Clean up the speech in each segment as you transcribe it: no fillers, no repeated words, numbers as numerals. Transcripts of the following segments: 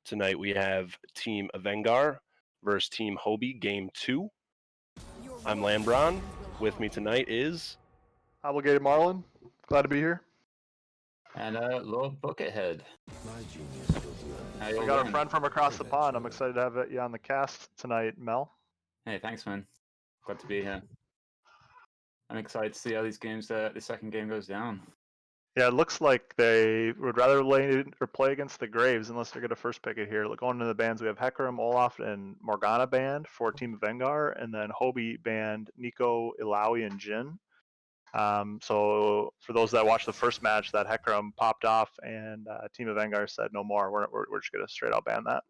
Tonight we have Team Avengaar versus Team Hobie, Game 2. I'm Lambron. With me tonight is... Obligated Marlin. Glad to be here. And Lord Buckethead. We got a friend from across the pond. I'm excited to have you on the cast tonight, Mel. Hey, thanks, man. Glad to be here. I'm excited to see how these games, the second game goes down. Yeah, it looks like they would rather play against the Graves unless they're going to first pick it here. Going into the bands, we have Hecarim, Olaf, and Morgana banned for Team Avengaar, and then Hobie banned Nico, Ilaoi, and Jin. So for those that watched the first match, that Hecarim popped off, and Team Avengaar said no more. We're just going to straight out ban that.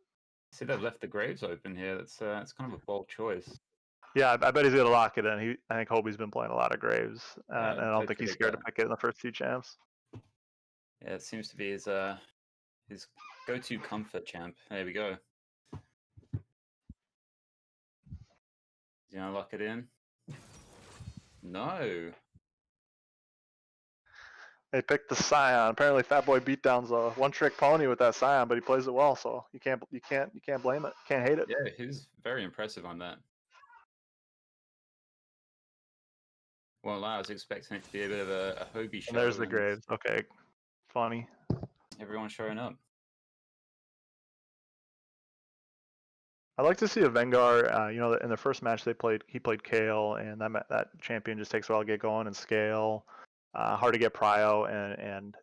See, they've left the Graves open here. That's kind of a bold choice. Yeah, I bet he's going to lock it in. I think Hobie's been playing a lot of Graves, and I don't think he's scared to pick it in the first two champs. Yeah, it seems to be his go-to comfort champ. There we go. Is he gonna lock it in? No. They picked the Scion. Apparently, Fatboy Beatdown's a one-trick pony with that Scion, but he plays it well, so you can't blame it. Can't hate it. Yeah, he's very impressive on that. Well, I was expecting it to be a bit of a Hobie show. And there's the Graves. Okay, funny. Everyone showing up. I'd like to see Avengaar. In the first match he played Kale, and that champion just takes a while to get going and scale. Hard to get prio, and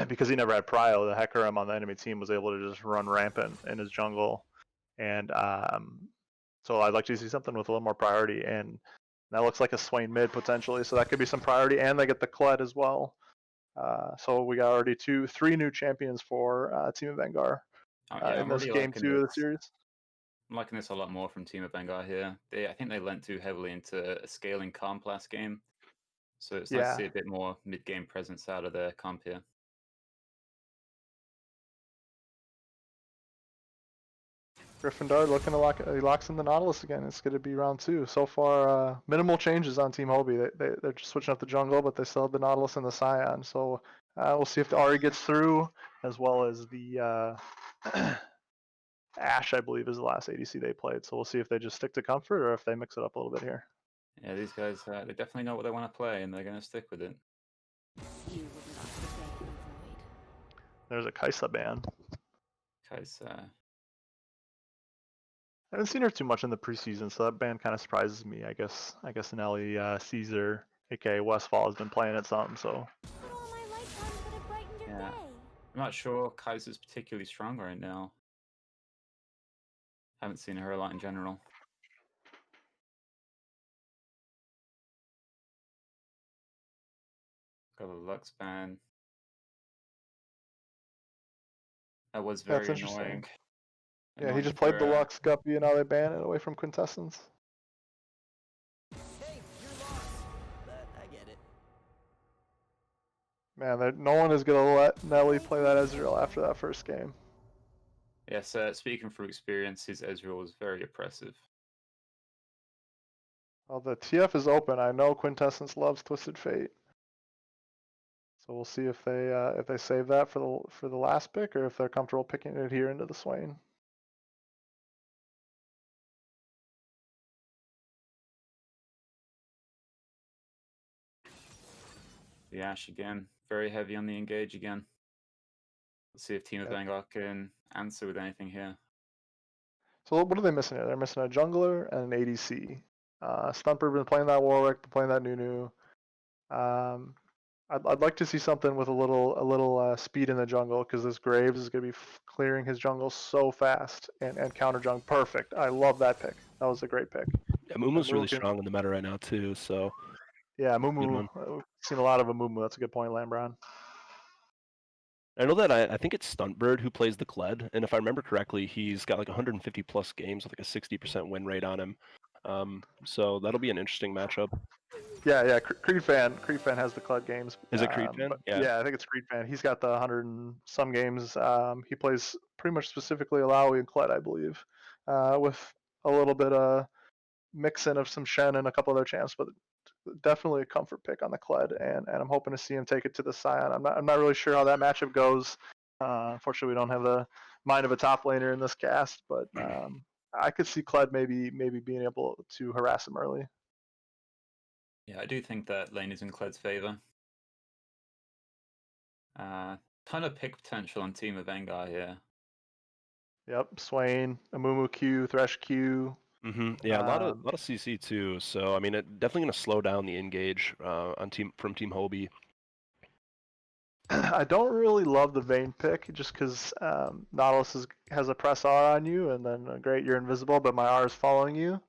because he never had prio, the Hecarim on the enemy team was able to just run rampant in his jungle, and so I'd like to see something with a little more priority, and that looks like a Swain mid potentially, so that could be some priority, and they get the Kled as well. So we got already three new champions for Team Avengaar in this game 2 of the series. I'm liking this a lot more from Team Avengaar here. I think they lent too heavily into a scaling comp last game, so it's nice to see a bit more mid-game presence out of their comp here. Gryffindor looking to he locks in the Nautilus again. It's going to be round 2. So far, minimal changes on Team Hobie. They're just switching up the jungle, but they still have the Nautilus and the Scion. So we'll see if the Ahri gets through, as well as the Ashe, I believe, is the last ADC they played. So we'll see if they just stick to comfort or if they mix it up a little bit here. Yeah, these guys, they definitely know what they want to play, and they're going to stick with it. There's a Kaisa ban. Kaisa. I haven't seen her too much in the preseason, so that ban kind of surprises me. I guess Nelly Caesar, aka Westfall, has been playing at something. So yeah, I'm not sure Kaiser's particularly strong right now. Haven't seen her a lot in general. Got a Lux ban. That was very annoying. Yeah, he just played the Lux Guppy, and now they ban it away from Quintessence. Hey, you're lost, but I get it. Man, no one is going to let Nelly play that Ezreal after that first game. Yes, speaking from experience, his Ezreal was very oppressive. Well, the TF is open. I know Quintessence loves Twisted Fate. So we'll see if they save that for the last pick, or if they're comfortable picking it here into the Swain. The Ashe again, very heavy on the engage again. Let's see if Team Avengaar can answer with anything here. So what are they missing here? They're missing a jungler and an ADC. Stumper been playing that Warwick, been playing that Nunu. I'd like to see something with a little speed in the jungle, because this Graves is going to be clearing his jungle so fast and counter jung. Perfect. I love that pick. That was a great pick. Yeah, Mumu's really strong in the meta right now too. So yeah, Mumu. We've seen a lot of a Mumu. That's a good point, Lambron. I know that I think it's Stuntbird who plays the Kled, and if I remember correctly, he's got like 150 plus games with like a 60% win rate on him. So that'll be an interesting matchup. Yeah. Creed fan has the Kled games. Is it Creed fan? Yeah, I think it's Creed fan. He's got the 100 and some games. He plays pretty much specifically Ilaoi and Kled, I believe, with a little bit of mix-in of some Shen and a couple other champs, but definitely a comfort pick on the Kled, and I'm hoping to see him take it to the Scion. I'm not really sure how that matchup goes. Unfortunately, we don't have the mind of a top laner in this cast, but I could see Kled maybe being able to harass him early. Yeah, I do think that lane is in Kled's favor. Ton of pick potential on Team Avengaar here. Yep, Swain, Amumu Q, Thresh Q. Yeah, a lot of CC too. So I mean, it definitely going to slow down the engage on from Team Hobie. I don't really love the Vayne pick just because Nautilus has a press R on you, and then great, you're invisible, but my R is following you.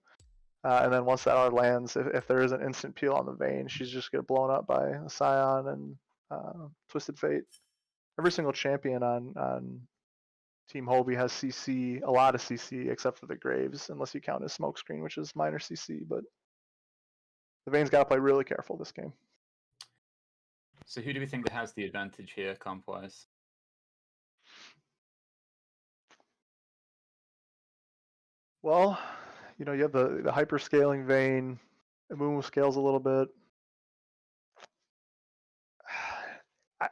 And then once that R lands, if there is an instant peel on the Vayne, she's just get blown up by a Scion and Twisted Fate. Every single champion on Team Hobie has CC, a lot of CC, except for the Graves, unless you count as Smokescreen, which is minor CC. But the Vayne's got to play really careful this game. So who do we think that has the advantage here, comp-wise? Well, you know, you have the hyper scaling Vayne. Amumu scales a little bit.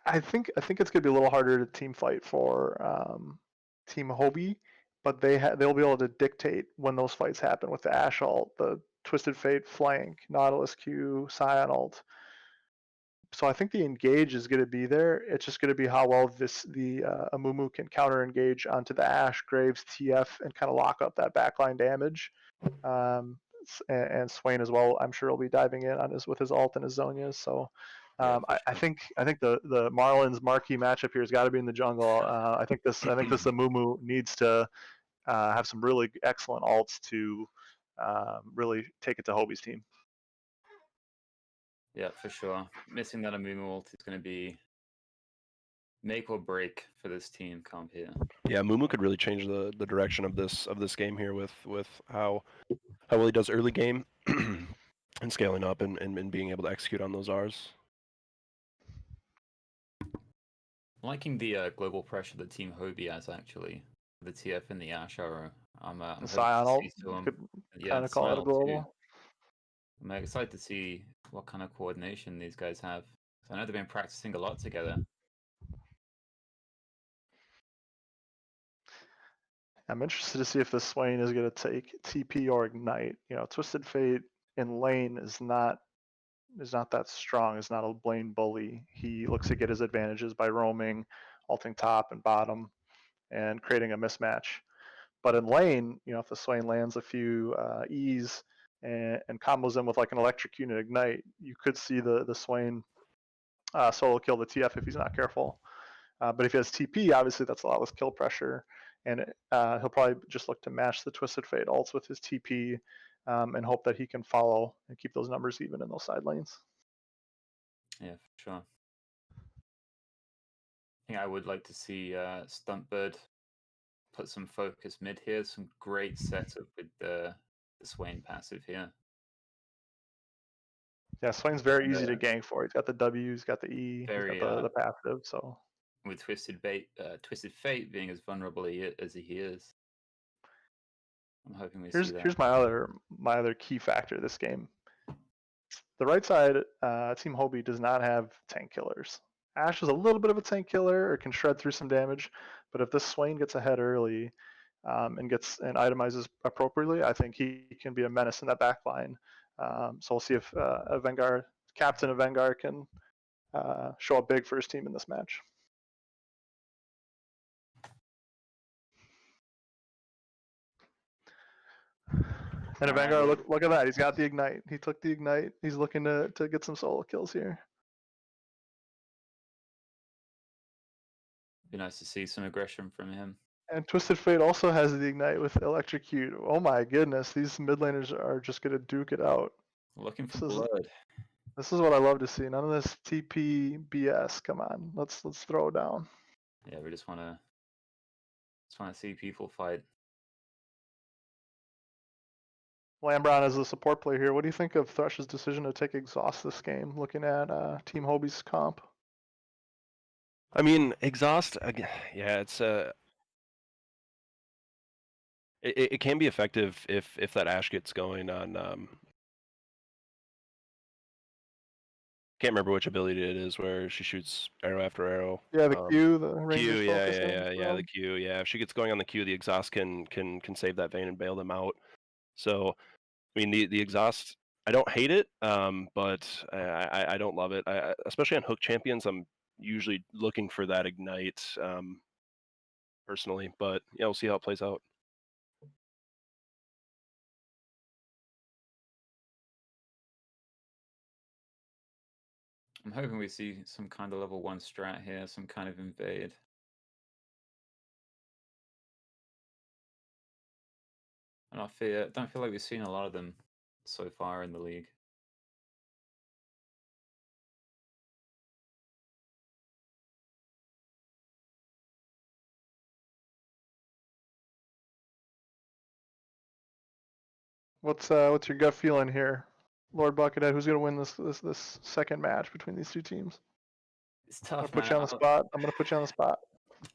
I think it's gonna be a little harder to team fight for Team Hobie, but they'll be able to dictate when those fights happen with the Ash ult, the Twisted Fate flank, Nautilus Q, Scion ult. So I think the engage is going to be there. It's just going to be how well the Amumu can counter engage onto the Ash, Graves, TF, and kind of lock up that backline damage. And Swain as well. I'm sure he'll be diving in on with his ult and his Zonias. So I think the Marlins marquee matchup here has got to be in the jungle. I think this Amumu needs to have some really excellent ults to really take it to Hobie's team. Yeah, for sure. Missing that Amumu ult is going to be make or break for this team comp here. Yeah, Mumu could really change the direction of this game here with how well he does early game and scaling up and being able to execute on those Rs. Liking the global pressure that Team Hobie has actually. The TF and the Ash are I'm Scion ult, you could yeah, kind of call it a global. Too. I'm excited to see what kind of coordination these guys have. I know they've been practicing a lot together. I'm interested to see if this Swain is going to take TP or Ignite. You know, Twisted Fate in lane is not that strong. Is not a lane bully. He looks to get his advantages by roaming, ulting top and bottom, and creating a mismatch. But in lane, you know, if the Swain lands a few E's and combos them with like an electric unit Ignite, you could see the Swain solo kill the TF if he's not careful. But if he has TP, obviously that's a lot less kill pressure, and he'll probably just look to match the Twisted Fate ults with his TP and hope that he can follow and keep those numbers even in those side lanes. Yeah, for sure. I think I would like to see Stuntbird put some focus mid here. Some great setup with the Swain passive here. Yeah, Swain's very easy to gank for. He's got the W, he's got the E, very, he's got the passive. So with Twisted Fate being as vulnerable as he is, I'm hoping we see that. Here's my other key factor this game. The right side, Team Hobie does not have tank killers. Ash is a little bit of a tank killer or can shred through some damage, but if this Swain gets ahead early and itemizes appropriately, I think he can be a menace in that back line. So we'll see if Captain Avengaar can show up big for his team in this match. And Avengaar, look at that. He's got the Ignite. He took the Ignite. He's looking to get some solo kills here. Be nice to see some aggression from him. And Twisted Fate also has the Ignite with Electrocute. Oh my goodness, these mid laners are just going to duke it out. Looking for blood. This is what I love to see. None of this TP BS. Come on, let's throw down. Yeah, we just want to see people fight. Lambron as a support player here. What do you think of Thresh's decision to take Exhaust this game? Looking at Team Hobie's comp. I mean, Exhaust. Yeah, it's it can be effective if that Ash gets going on Can't remember which ability it is where she shoots arrow after arrow. Yeah, the Q, the Q, Ranger's yeah, focus. the Q, yeah. If she gets going on the Q, the exhaust can save that Vayne and bail them out. So, I mean, the exhaust, I don't hate it, but I don't love it. Especially on hook champions, I'm usually looking for that ignite, personally. But yeah, we'll see how it plays out. I'm hoping we see some kind of level 1 strat here, some kind of invade. I don't feel like we've seen a lot of them so far in the league. What's your gut feeling here, Lord Buckethead? Who's gonna win this second match between these two teams? It's I'm gonna tough, put man. you on the spot. I'm gonna put you on the spot.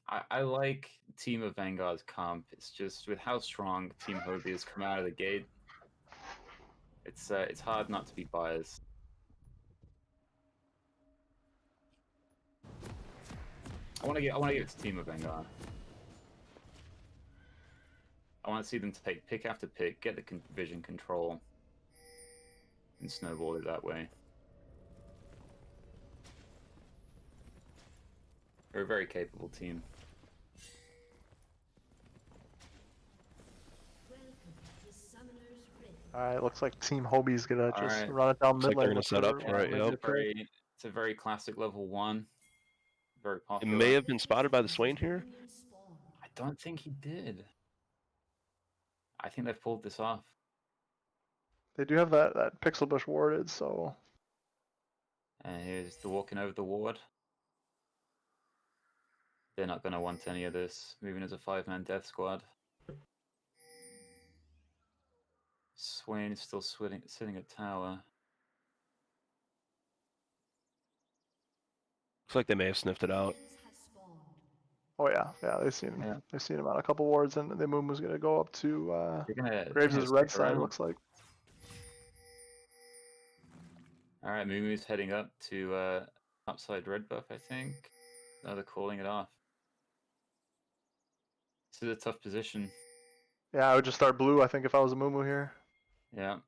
I like Team Avengaar's comp. It's just with how strong Team Hobie has come out of the gate, it's hard not to be biased. I want to give it to Team Avengaar. I want to see them take pick after pick, get the vision control, and snowball it that way. They're a very capable team. All right, looks like Team Hobie's gonna All just right. run it down Looks mid like they're lane. gonna set up for it. Yep. It's a very classic level 1. Very It popular. may have been spotted by the Swain here. I don't think he did. I think they've pulled this off. They do have that pixel bush warded, so. And here's the walking over the ward. They're not going to want any of this. Moving as a 5-man death squad. Swain is still sitting at tower. Looks like they may have sniffed it out. Oh yeah, they've seen him. Yeah. They've seen him on a couple wards, and the moon was gonna go up to Graves' stick red side. around. Looks like. All right, Mumu's heading up to upside red buff, I think. No, they're calling it off. This is a tough position. Yeah, I would just start blue. I think if I was a Mumu here. Yeah,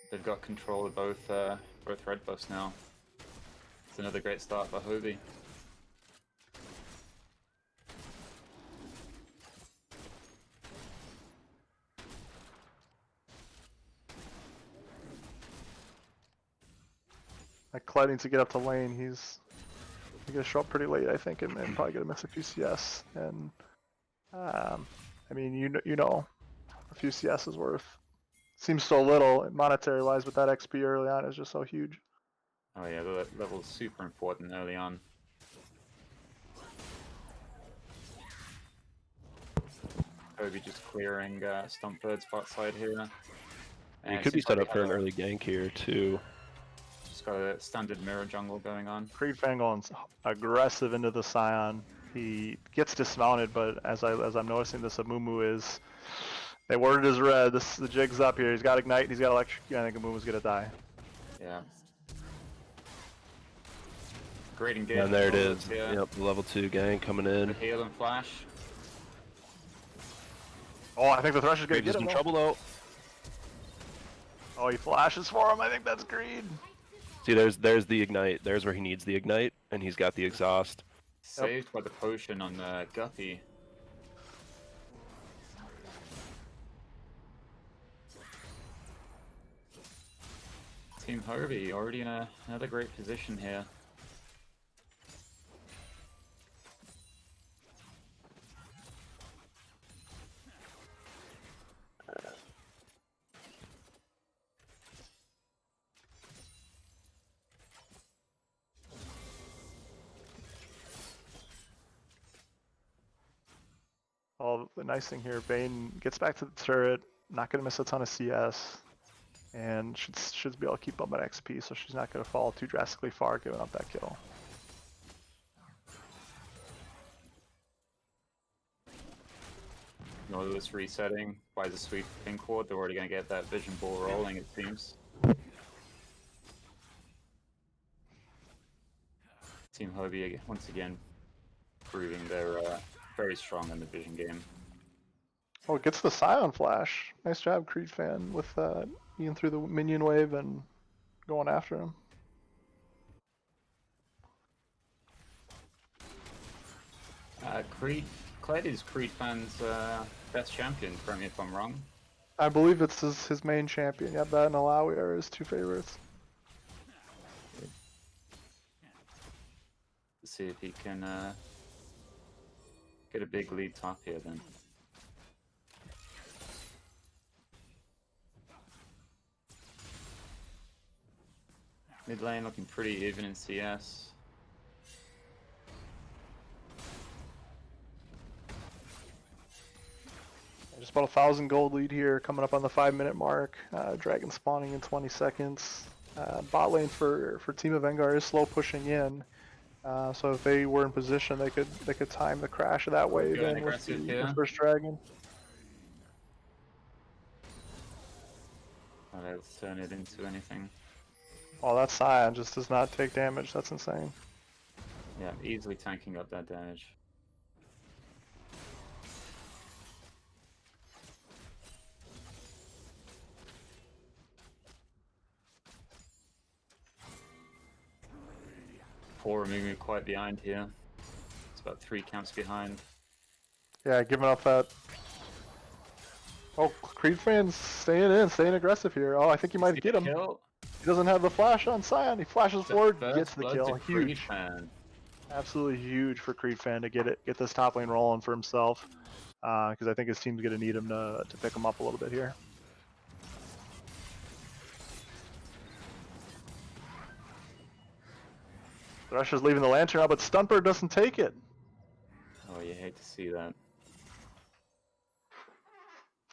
they've got control of both red buffs now. It's another great start for Hobie. Like Clyde needs to get up to lane. He's gonna show up pretty late, I think, and probably gonna miss a few CS. And I mean, you know, a few CS is worth. Seems so little monetary wise, but that XP early on is just so huge. Oh yeah, the level's super important early on. Hobie just clearing Stumpbird's bot side here. You could be set up for an early gank here too. Just got a standard mirror jungle going on. Creed Fangolin's aggressive into the Scion. He gets dismounted, but as I'm noticing, this Amumu is. They worded his red. The jig's up here. He's got ignite. He's got electric. I think Amumu's gonna die. Yeah. Great engagement. And there it is. Yeah. Yep, level 2 gang coming in. Heal and flash. Oh, I think the Thresh is gonna Graves get is him. in trouble though. Oh, he flashes for him. I think that's greed. See, there's the ignite. There's where he needs the ignite, and he's got the exhaust. Saved by the potion on Guppy. Team Hobie already in another great position here. Oh, the nice thing here, Vayne gets back to the turret, not going to miss a ton of CS, and should be able to keep up at XP, so she's not going to fall too drastically far giving up that kill. Nautilus resetting, buys a sweet pink ward, they're already going to get that vision ball rolling, it seems. Team Hobie once again proving they're very strong in the vision game. Oh, it gets the Scion Flash. Nice job, Creed fan, with Ian through the minion wave and going after him. Kled is Creed fan's best champion, correct me if I'm wrong. I believe it's his main champion. Yeah, that and Alawi are his two favorites. Let's see if he can get a big lead top here then. Mid lane looking pretty even in CS. Just about 1,000 gold lead here, coming up on the 5-minute mark. Dragon spawning in 20 seconds. Bot lane for Team Avengaar is slow pushing in. So if they were in position, they could time the crash of that wave in with the first dragon. Not able to turn it into anything. Oh, that Scion just does not take damage. That's insane. Yeah, easily tanking up that damage. Poor moving quite behind here. It's about 3 counts behind. Yeah, giving up that. Oh, Creed fans staying aggressive here. Oh, I think he might get him. Kill. He doesn't have the flash on Scion. He flashes forward, gets the kill. Huge. Absolutely huge for Creed fan to get this top lane rolling for himself. Because I think his team's going to need him to pick him up a little bit here. Thresh is leaving the lantern out, but Stuntbird doesn't take it. Oh, you hate to see that.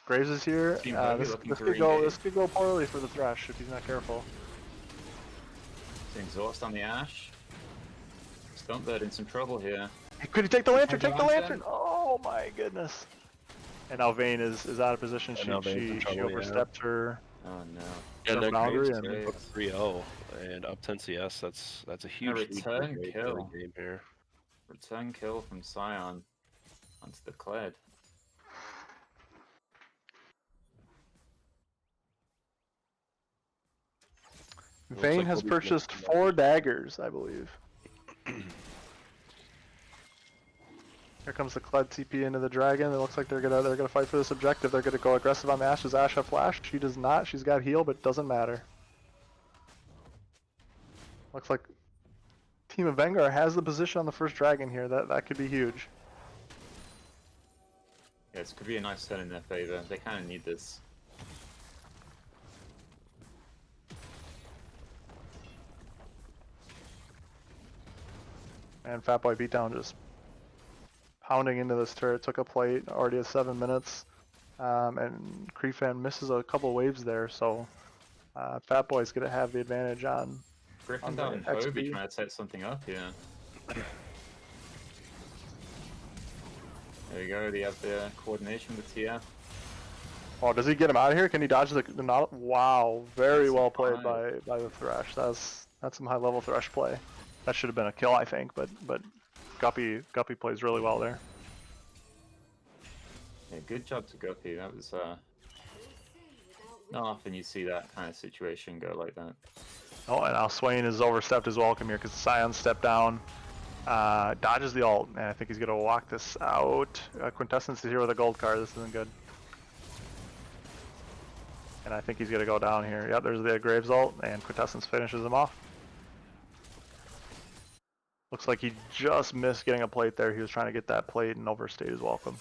Graves is here. This could go poorly for the Thresh if he's not careful. Exhaust on the Ashe. Stuntbird in some trouble here. Could he take the lantern? Take the lantern! Oh my goodness. And now Vayne is out of position. She overstepped her. Oh no. Yeah, that boundary and and 3-0 and up 10 CS. That's a huge return kill game here. Return kill from Scion onto the Kled. Vayne has purchased 4 daggers, I believe. Here comes the Kled TP into the dragon. It looks like they're gonna fight for this objective. They're gonna go aggressive on the Ashe. Does Ashe have flash? She does not. She's got heal, but it doesn't matter. Looks like Team Avengaar has the position on the first dragon here. That could be huge. Yeah, this could be a nice turn in their favor. They kind of need this. And Fatboy Beatdown just pounding into this turret, took a plate, already at 7 minutes. And Creefan misses a couple waves there, so Fatboy's going to have the advantage on Griffindale and Hobie trying to set something up here. There you go, they have the coordination with TF. Oh, does he get him out of here? Can he dodge the not? Wow, very well played by the Thresh. That's some high level Thresh play. That should have been a kill, I think, but Guppy plays really well there. Yeah, good job to Guppy. That was not often you see that kind of situation go like that. Oh, and now Swain has overstepped his welcome here because Scion stepped down, dodges the ult, and I think he's gonna walk this out. Quintessence is here with a gold card. This isn't good. And I think he's gonna go down here. Yep, there's the Graves ult, and Quintessence finishes him off. Looks like he just missed getting a plate there. He was trying to get that plate and overstayed his welcome.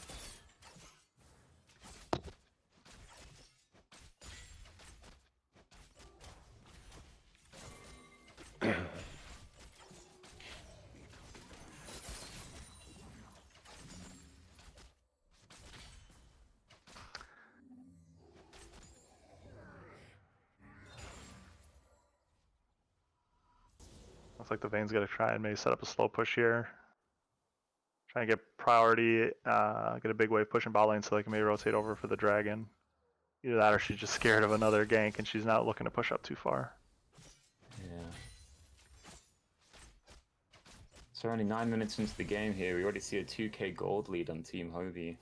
Looks like the Vayne's gonna try and maybe set up a slow push here. Trying to get priority, get a big wave pushing bot lane so they can maybe rotate over for the dragon. Either that or she's just scared of another gank and she's not looking to push up too far. Yeah. So only 9 minutes into the game here, we already see a 2k gold lead on Team Hobie.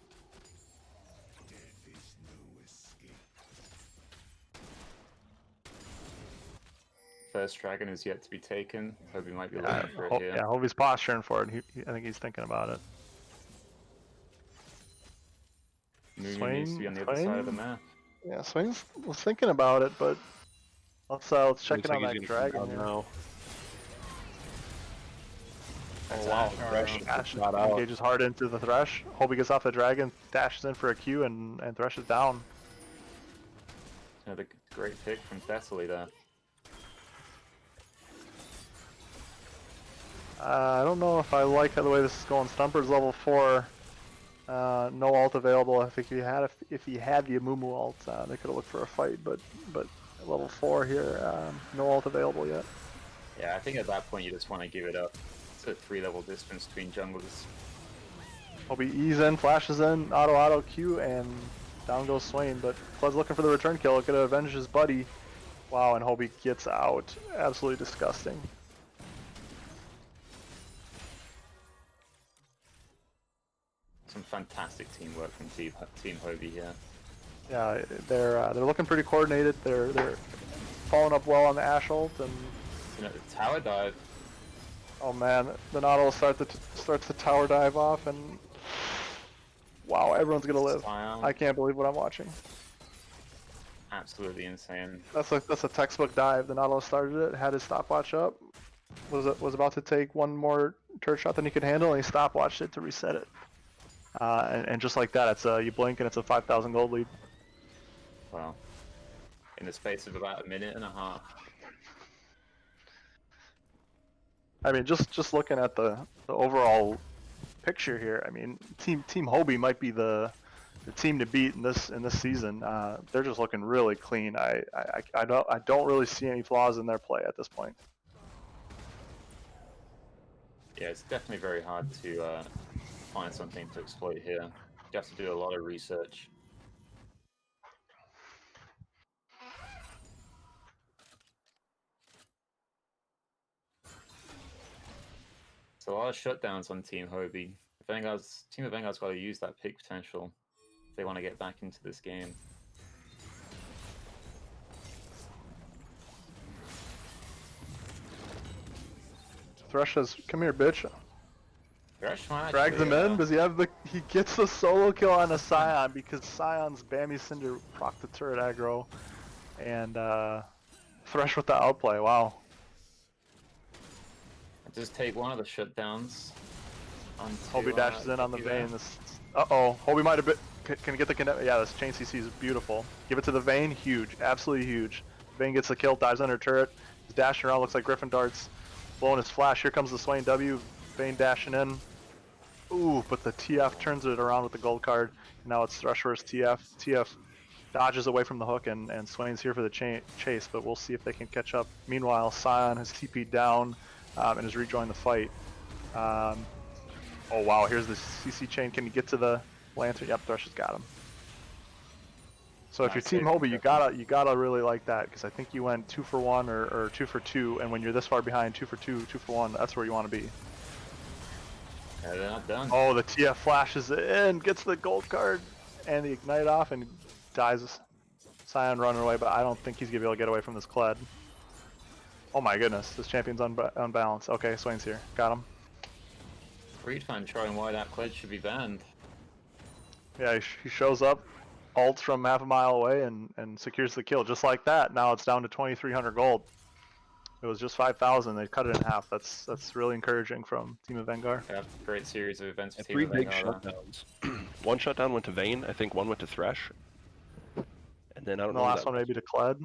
First dragon is yet to be taken. Hobie might be looking for it here. Yeah, Hobie's posturing for it. I think he's thinking about it. Moo needs to be on the other side of the map. Yeah, Swain was thinking about it, but let's check Looks it on like that he's gonna come dragon down here. now. That's Oh wow, Avengaar Thresh out. Dash got out. engages hard into the Thresh. Hobie gets off the dragon, dashes in for a Q, and Thresh is down. Another great pick from Thessaly there. I don't know if I like the way this is going. Stumper's level 4. No ult available. I think if he had the Amumu ult, they could have looked for a fight. But at level 4 here, no ult available yet. Yeah, I think at that point you just want to give it up. It's a 3-level distance between junglers. Hobie ease in, flashes in, auto Q, and down goes Swain. But Cled's looking for the return kill. It could have avenged his buddy. Wow, and Hobie gets out. Absolutely disgusting. Some fantastic teamwork from Team Hobie here. Yeah, they're looking pretty coordinated. They're following up well on the Ashe ult, and You know, the tower dive. oh man, the Nautilus starts the tower dive off, and wow, everyone's gonna live. Scion, I can't believe what I'm watching. absolutely insane. That's a textbook dive. The Nautilus started it, had his stopwatch up, was about to take one more turret shot than he could handle, and he stopwatched it to reset it. And just like that, it's you blink and it's a 5,000 gold lead. Wow. In the space of about a minute and a half. I mean, just looking at the overall picture here, I mean, Team Hobie might be the team to beat in this season. They're just looking really clean. I don't really see any flaws in their play at this point. Yeah, it's definitely very hard to find something to exploit here. You have to do a lot of research. It's a lot of shutdowns on Team Hobie. Team Avengaar's got to use that pick potential if they want to get back into this game. Thresh says, "Come here, bitch." Thresh might Drags him actually, in. Does he have the? He gets the solo kill on a Scion because Scion's Bammy Cinder proc the turret aggro, and Thresh with the outplay. Wow. just take one of the shutdowns. Hobie dashes in on the Vayne. Uh-oh. Hobie might have been... Can get the connect... Yeah, this chain CC is beautiful. Give it to the Vayne. Huge. Absolutely huge. Vayne gets the kill, dives under turret. He's dashing around, looks like Griffin darts. Blowing his flash. Here comes the Swain W. Vayne dashing in. Ooh, but the TF turns it around with the gold card. Now it's Thresh versus TF. TF dodges away from the hook, and Swain's here for the chase, but we'll see if they can catch up. Meanwhile, Scion has TP'd down and has rejoined the fight. Oh wow, here's the CC chain. Can you get to the lantern? Yep, Thresh has got him. So if you're Team Hobie, you gotta really like that, because I think you went 2 for 1 or 2 for 2, and when you're this far behind, 2 for 2, 2 for 1, that's where you want to be. Yeah, they're not done. Oh, the TF flashes in, gets the gold card, and the ignite off, and dies. Scion running away, but I don't think he's gonna be able to get away from this Kled. Oh my goodness, this champion's unbalanced. Okay, Swain's here. Got him. Reedfan showing why that Kled should be banned. Yeah, he shows up, ults from half a mile away, and secures the kill. Just like that, now it's down to 2,300 gold. It was just 5,000. They cut it in half. That's really encouraging from Team Avengaar. Yeah, great series of events for Team 3 big Avengaar. shutdowns. One shutdown went to Vayne, I think one went to Thresh. And then I don't And know. the last one maybe to Kled.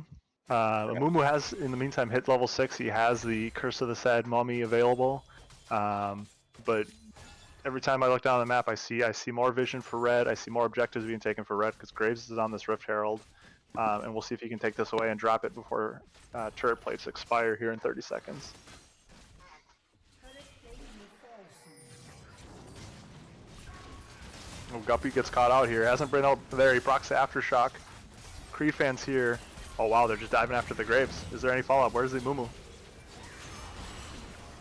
Amumu has, in the meantime, hit level 6. He has the Curse of the Sad Mummy available. But every time I look down the map, I see more vision for red. I see more objectives being taken for red because Graves is on this Rift Herald. And we'll see if he can take this away and drop it before turret plates expire here in 30 seconds. Oh, Guppy gets caught out here. Hasn't been out there. He procs the Aftershock. Creed fans here. Oh wow, they're just diving after the Graves. Is there any follow-up? Where's the Mumu?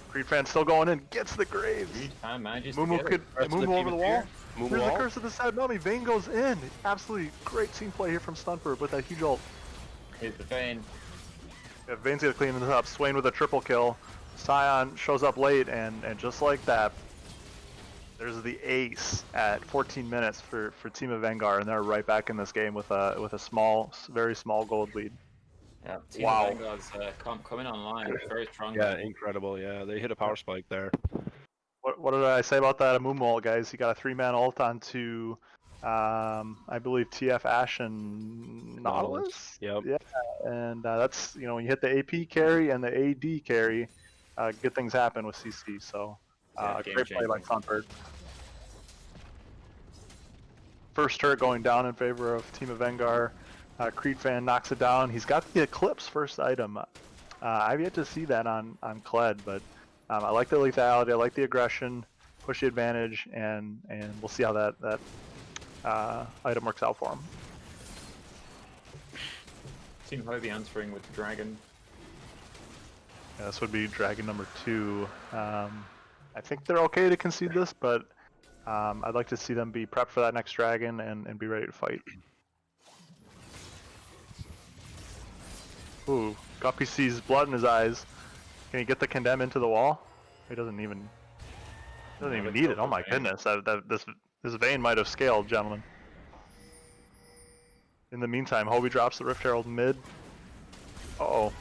Creed fan still going in, gets the Graves. Creed fan manages to Mumu get could it. Mumu over the wall. Mumu Here's the ult. curse of the sad mummy. Vayne goes in. Absolutely great team play here from Stuntbird with that huge ult. Here's the Vayne. Yeah, Vayne's gonna clean this up. Swain with a triple kill. Scion shows up late, and just like that, there's the ace at 14 minutes for Team Avengaar, and they're right back in this game with a small, very small gold lead. Yeah, Team Wow. Avengaar's coming online very strongly. Yeah, incredible. Yeah, they hit a power spike there. What did I say about that Mumu ult, guys? He got a 3-man ult onto, I believe TF Ashe and Nautilus. Yep. Yeah, and that's when you hit the AP carry and the AD carry, good things happen with CC. So Yeah, great play by game-changing. Stuntbird. First turret going down in favor of Team Avengaar. Creed fan knocks it down. He's got the Eclipse first item. I've yet to see that on Kled, but I like the lethality. I like the aggression, push the advantage, and we'll see how that item works out for him. Team Hobie answering with the Dragon. Yeah, this would be Dragon number 2. I think they're okay to concede this, but I'd like to see them be prepped for that next Dragon and be ready to fight. Ooh, Guppy sees blood in his eyes. Can he get the condemn into the wall? He doesn't even need it. Oh my goodness, this Vayne might have scaled, gentlemen. In the meantime, Hobie drops the Rift Herald mid. Uh-oh.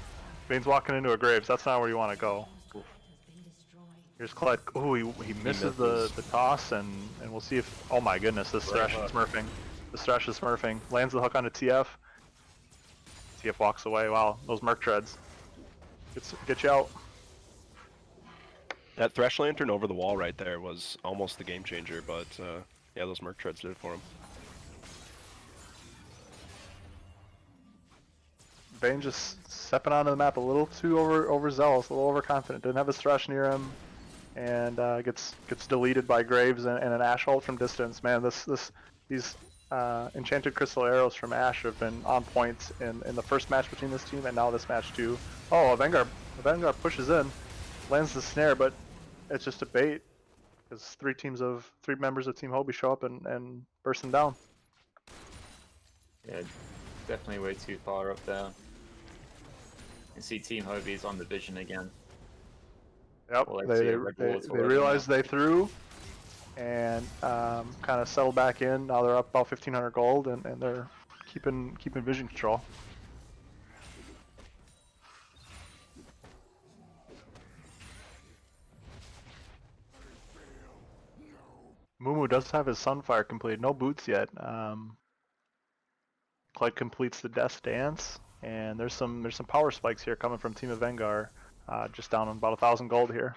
Vayne's walking into a Graves. That's not where you want to go. Here's Clyde. Oh, he misses the toss, and we'll see if... Oh my goodness, this Thresh is smurfing. This Thresh is smurfing. Lands the hook onto TF. TF walks away. Wow, those Merc Treads. Get you out. That Thresh Lantern over the wall right there was almost the game changer, but yeah, those Merc Treads did it for him. Vayne just stepping onto the map a little too overzealous, a little overconfident. Didn't have his Thresh near him, and gets deleted by Graves and an Ashe ult from distance. Man, these Enchanted Crystal Arrows from Ashe have been on point in the first match between this team, and now this match too. Oh, Avengaar pushes in, lands the snare, but it's just a bait because three members of Team Hobie show up and burst him down. Yeah, definitely way too far up there. You see Team Hobie's on the vision again. Yep, Well, they realized they threw and kind of settled back in. Now they're up about 1,500 gold, and they're keeping vision control. Mumu does have his Sunfire completed, no boots yet. Clyde completes the Death Dance, and there's some power spikes here coming from Team Avengaar, just down on about 1,000 gold here.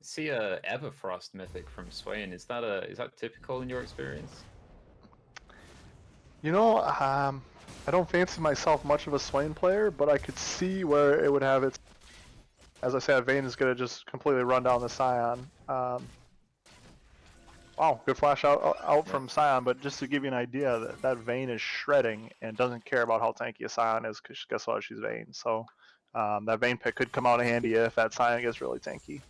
See a Everfrost mythic from Swain. Is that typical in your experience? You know, I don't fancy myself much of a Swain player, but I could see where it would have its. As I said, Vayne is gonna just completely run down the Scion. Wow, good flash out from Scion, but just to give you an idea, that Vayne is shredding and doesn't care about how tanky a Scion is, because guess what, she's Vayne. So that Vayne pick could come out handy if that Scion gets really tanky.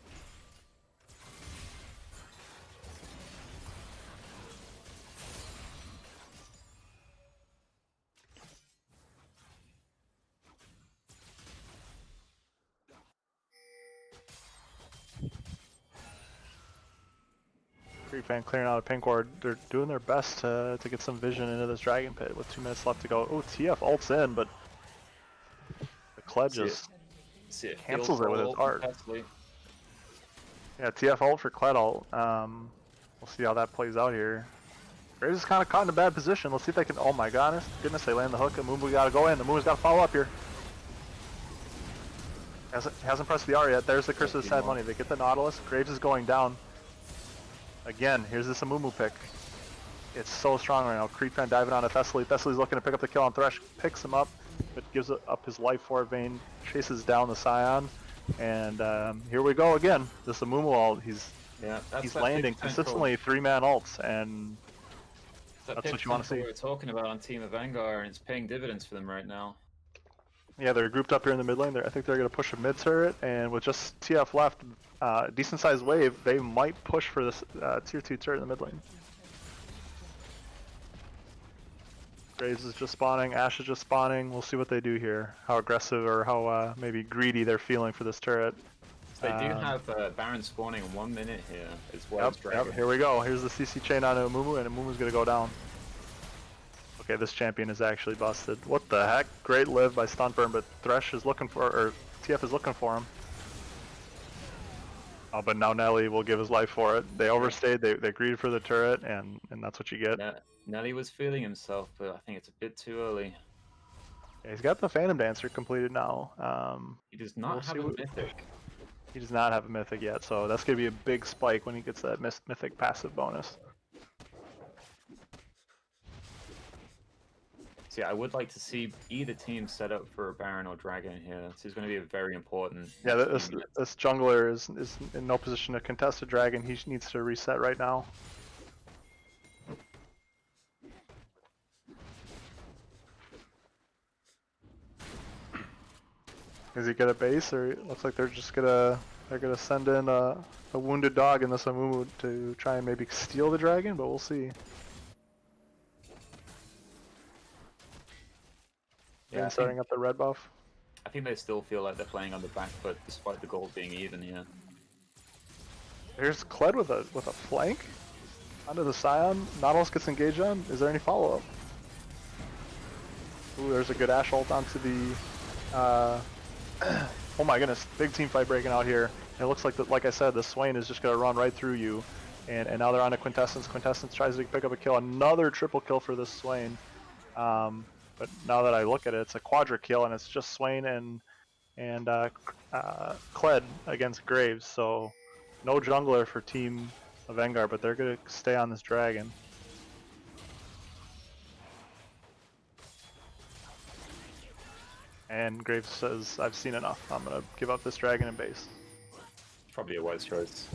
Creep fan clearing out a pink ward. They're doing their best to get some vision into this dragon pit with 2 minutes left to go. Oh, TF ults in, but the Kled just cancels it with his art. Yeah, TF ult for Kled ult. We'll see how that plays out here. Graves is kind of caught in a bad position. Let's see if they can. Oh my goodness, they land the hook. And Mumu got to go in. The Mumu's got to follow up here. Hasn't pressed the R yet. There's the Curse of the Sad Money. They get the Nautilus. Graves is going down. Again, here's this Amumu pick. It's so strong right now. Creep fan diving onto Thessaly. Thessaly's looking to pick up the kill on Thresh. Picks him up, but gives up his life for it. Vayne chases down the Scion. And here we go again. This Amumu ult. He's landing consistently 3-man ults, and that's what you want to see. We're talking about on Team Avengaar, and it's paying dividends for them right now. Yeah, they're grouped up here in the mid lane. I think they're going to push a mid turret, and with just TF left, decent sized wave, they might push for this tier 2 turret in the mid lane. Graves is just spawning, Ashe is just spawning. We'll see what they do here. How aggressive or how maybe greedy they're feeling for this turret. They do have Baron spawning in 1 minute here, as well as Dragon. Yep, here we go. Here's the CC chain on Amumu, and Amumu's going to go down. Okay, this champion is actually busted. What the heck? Great live by Stuntburn, but Thresh is looking for, or TF is looking for him. Oh, but now Nelly will give his life for it. They overstayed, they greeted for the turret, and that's what you get. Nelly was feeling himself, but I think it's a bit too early. Yeah, he's got the Phantom Dancer completed now. He does not have a mythic. He does not have a mythic yet, so that's going to be a big spike when he gets that mythic passive bonus. So yeah, I would like to see either team set up for a Baron or Dragon here. This is going to be a very important. Yeah, this jungler is in no position to contest a Dragon. He needs to reset right now. Is he gonna base, or it looks like they're gonna send in a wounded dog in this Amumu to try and maybe steal the dragon, but we'll see. Yeah, starting up the red buff. I think they still feel like they're playing on the back foot despite the gold being even here. Here's Kled with a flank onto the Scion. Nautilus gets engaged on. Is there any follow up? Ooh, there's a good Ashe ult onto the. Oh my goodness, big team fight breaking out here. And it looks like I said, the Swain is just gonna run right through you. And now they're on to Quintessence. Quintessence tries to pick up a kill. Another triple kill for this Swain. But now that I look at it, it's a quadra kill, and it's just Swain and Kled against Graves. So no jungler for Team Avengaar, but they're gonna stay on this dragon. And Graves says, "I've seen enough. I'm gonna give up this dragon and base." Probably a wise choice.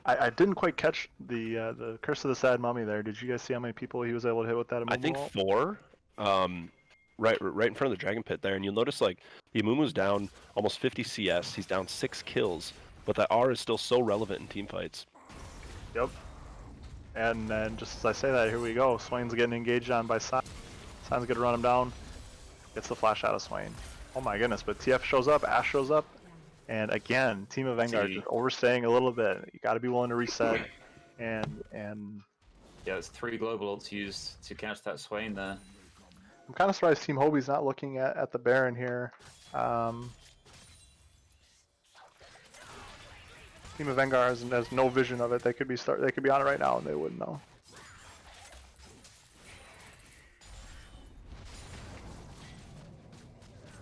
I didn't quite catch the Curse of the Sad Mummy there. Did you guys see how many people he was able to hit with that Amumu? I think 4. Right in front of the dragon pit there, and you'll notice like the Amumu's down almost 50 CS. He's down 6 kills, but that R is still so relevant in team fights. Yep. And then just as I say that, here we go. Swain's getting engaged on by Sion. Sion's gonna run him down. Gets the flash out of Swain. Oh my goodness! But TF shows up. Ashe shows up. And again, Team Avengaar just overstaying a little bit. You got to be willing to reset, and yeah, it's 3 global ults used to catch that Swain there. I'm kind of surprised Team Hobie's not looking at the Baron here. Team Avengaar has no vision of it. They could be on it right now and they wouldn't know.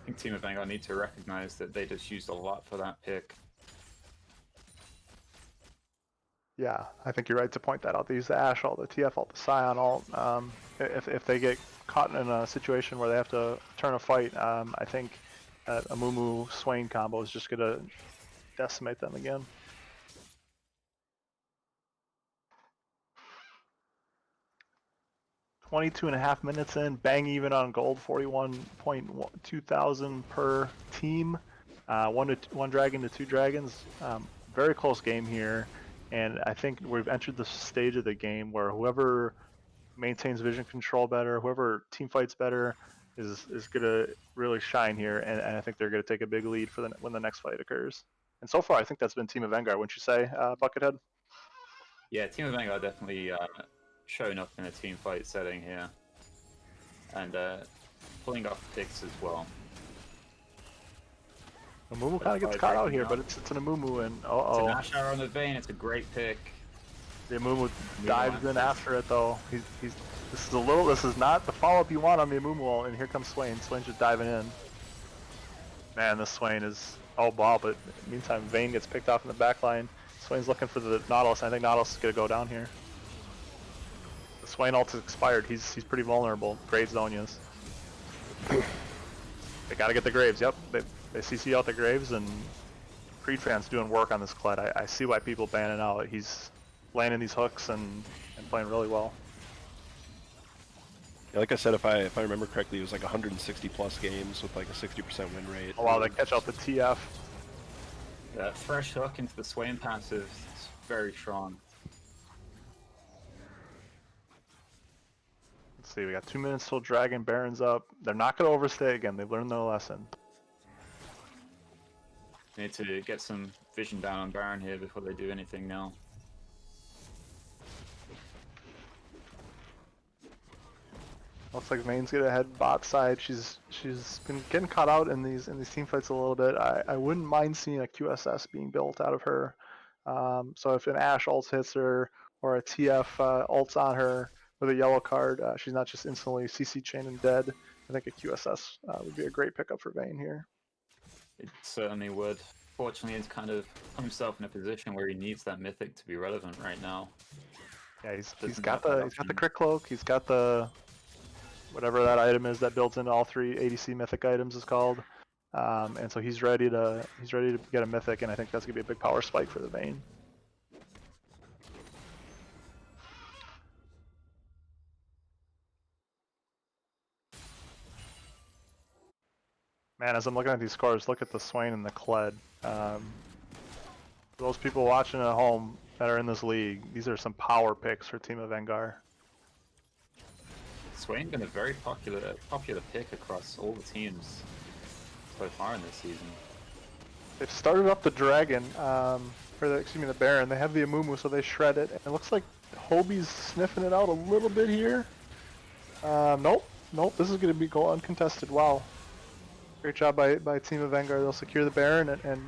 I think Team Avengaar need to recognize that they just used a lot for that pick. Yeah, I think you're right to point that out. They use the Ashe ult, the TF ult, the Scion ult. If they get caught in a situation where they have to turn a fight, I think that Amumu Swain combo is just gonna decimate them again. .2.5 minutes in, bang even on gold, 41.2 per team. One dragon to 2 dragons. Very close game here, and I think we've entered the stage of the game where whoever maintains vision control better, whoever team fights better, is gonna really shine here, and I think they're gonna take a big lead for when the next fight occurs. And so far, I think that's been Team Avengaar, wouldn't you say, Buckethead? Yeah, Team Avengaar definitely showing up in a team fight setting here, and pulling off picks as well. Amumu kind of gets caught out here, but it's an Amumu, and It's an Ashe on the vein. It's a great pick. The Amumu dives in after it though. This is not the follow up you want on the Amumu ult, and here comes Swain. Swain's just diving in. Man, this Swain is wow, but meantime Vayne gets picked off in the back line. Swain's looking for the Nautilus, and I think Nautilus is gonna go down here. The Swain ult is expired. He's pretty vulnerable. Graves Zonias. They gotta get the Graves. Yep, they CC out the Graves, and Creed fans doing work on this Kled. I see why people ban it out. He's landing these hooks and playing really well. Yeah, like I said, if I remember correctly, it was like 160 plus games with like a 60% win rate. Oh wow, they catch out the TF. Yeah, fresh hook into the Swain passive is very strong. Let's see, we got 2 minutes till Dragon Baron's up. They're not going to overstay again. They've learned their lesson. Need to get some vision down on Baron here before they do anything now. Looks like Main's gonna head bot side. She's been getting caught out in these team fights a little bit. I wouldn't mind seeing a QSS being built out of her. So if an Ashe ult hits her or a TF ults on her with a yellow card, she's not just instantly CC chain and dead. I think a QSS would be a great pickup for Vayne here. It certainly would. Fortunately, he's kind of put himself in a position where he needs that mythic to be relevant right now. Yeah, he's got the crit cloak. He's got the whatever that item is that builds into all 3 ADC mythic items is called, and so he's ready to get a mythic, and I think that's gonna be a big power spike for the Vayne. Man, as I'm looking at these scores, look at the Swain and the Kled. For those people watching at home that are in this league, these are some power picks for Team Avengaar. Swain been a very popular pick across all the teams so far in this season. They've started up the Dragon, the Baron. They have the Amumu, so they shred it. And it looks like Hobie's sniffing it out a little bit here. Nope, this is going to go uncontested. Wow. Great job by Team Avengaar. They'll secure the Baron and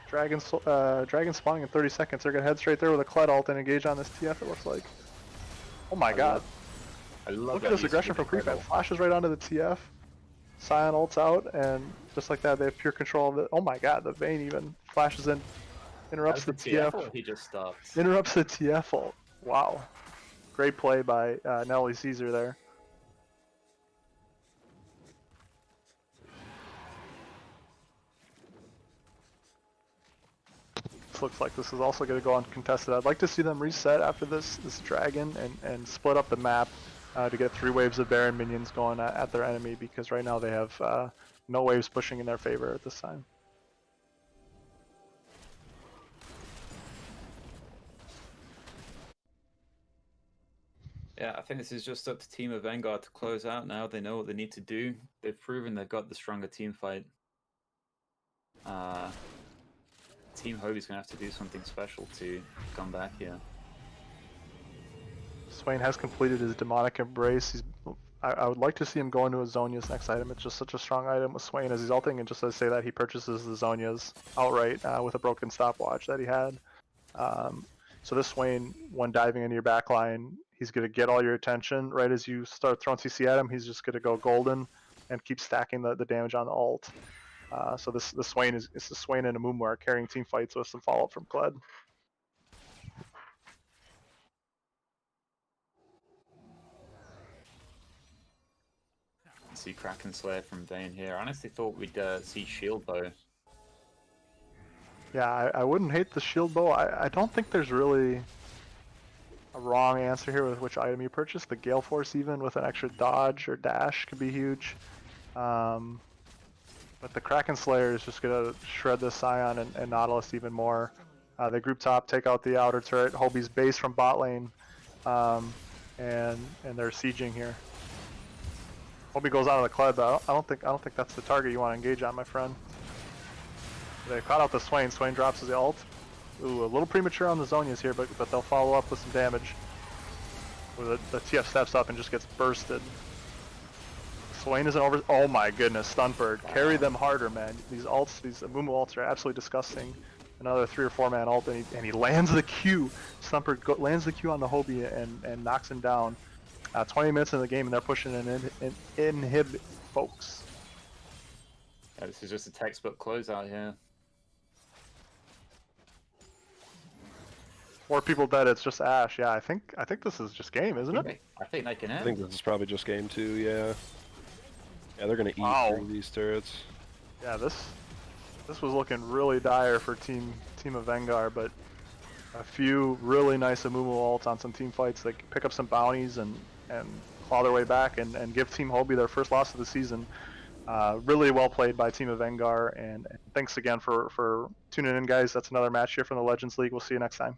Dragon spawning in 30 seconds. They're going to head straight there with a Kled ult and engage on this TF, it looks like. Oh my god. I love Look at this aggression from Prefab. Flashes right onto the TF. Sion ults out, and just like that, they have pure control of it. Oh my god, the Vayne even flashes in, interrupts the TF. He just stops. Interrupts the TF ult. Wow. Great play by Nelly Caesar there. This looks like this is also going to go uncontested. I'd like to see them reset after this Dragon and split up the map to get 3 waves of Baron minions going at their enemy, because right now they have no waves pushing in their favor at this time. Yeah, I think this is just up to Team Avengaar to close out now. They know what they need to do. They've proven they've got the stronger team fight. Team Hobie's going to have to do something special to come back here. Swain has completed his demonic embrace. I would like to see him go into a Zhonya's next item. It's just such a strong item with Swain as he's ulting, and just to say that he purchases the Zhonya's outright with a broken stopwatch that he had. So this Swain, when diving into your backline, he's going to get all your attention. Right as you start throwing CC at him, he's just going to go golden and keep stacking the damage on the ult. So the Swain is the Swain and Amumu are carrying team fights with some follow-up from Kled. See Kraken Slayer from Vayne here. I honestly thought we'd see Shield Bow. Yeah, I wouldn't hate the shield bow. I don't think there's really a wrong answer here with which item you purchase. The Gale Force, even with an extra dodge or dash, could be huge. But the Kraken Slayer is just going to shred the Sion and Nautilus even more. They group top, take out the outer turret. Hobie's base from bot lane, and they're sieging here. Hobie goes out of the Kled, but I don't think that's the target you want to engage on, my friend. They caught out the Swain. Swain drops his ult. Ooh, a little premature on the Zhonya's here, but they'll follow up with some damage. Where the TF steps up and just gets bursted. Swain isn't over. Oh my goodness, Stuntbird. Wow. Carry them harder, man. These ults, these Amumu ults are absolutely disgusting. Another 3 or 4 man ult, and he lands the Q. Stuntbird lands the Q on the Hobie and knocks him down. 20 minutes in the game, and they're pushing an inhib, folks. Yeah, this is just a textbook closeout here. 4 people dead. It's just Ashe. Yeah, I think this is just game, isn't it? I think they can end. I think this is probably just game 2. Yeah. Yeah, they're gonna eat through these turrets. Yeah, this was looking really dire for Team Avengaar, but a few really nice Amumu ults on some team fights. They can pick up some bounties and claw their way back and give Team Hobie their first loss of the season. Really well played by Team Avengaar, and thanks again for tuning in, guys. That's another match here from the Legends League. We'll see you next time.